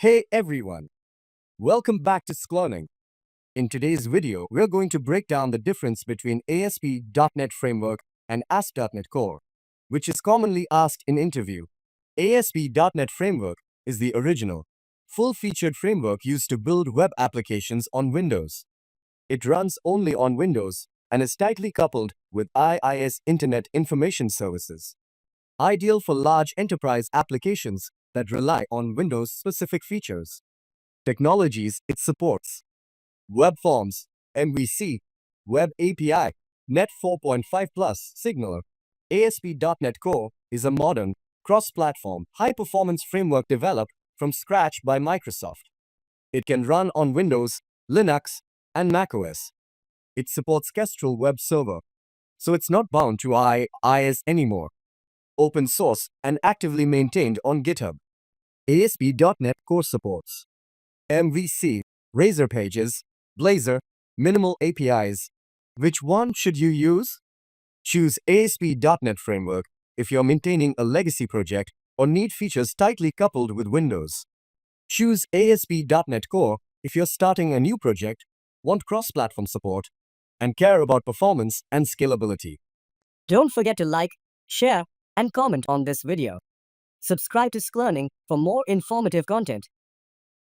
Hey everyone, welcome back to SKLEARNING. In today's video, we're going to break down the difference between ASP.NET Framework and ASP.NET Core, which is commonly asked in interview. ASP.NET Framework is the original, full-featured framework used to build web applications on Windows. It runs only on Windows and is tightly coupled with IIS Internet Information Services, ideal for large enterprise applications that rely on Windows-specific features. Technologies it supports: Web Forms, MVC, Web API, Net 4.5 Plus, Signaler. ASP.NET Core is a modern, cross-platform, high-performance framework developed from scratch by Microsoft. It can run on Windows, Linux, and macOS. It supports Kestrel Web Server, so it's not bound to IIS anymore. Open source and actively maintained on GitHub. ASP.NET Core supports MVC, Razor Pages, Blazor, Minimal APIs. Which one should you use? Choose ASP.NET Framework if you're maintaining a legacy project or need features tightly coupled with Windows. Choose ASP.NET Core if you're starting a new project, want cross-platform support, and care about performance and scalability. Don't forget to like, share, and comment on this video. Subscribe to SKLEARNING for more informative content.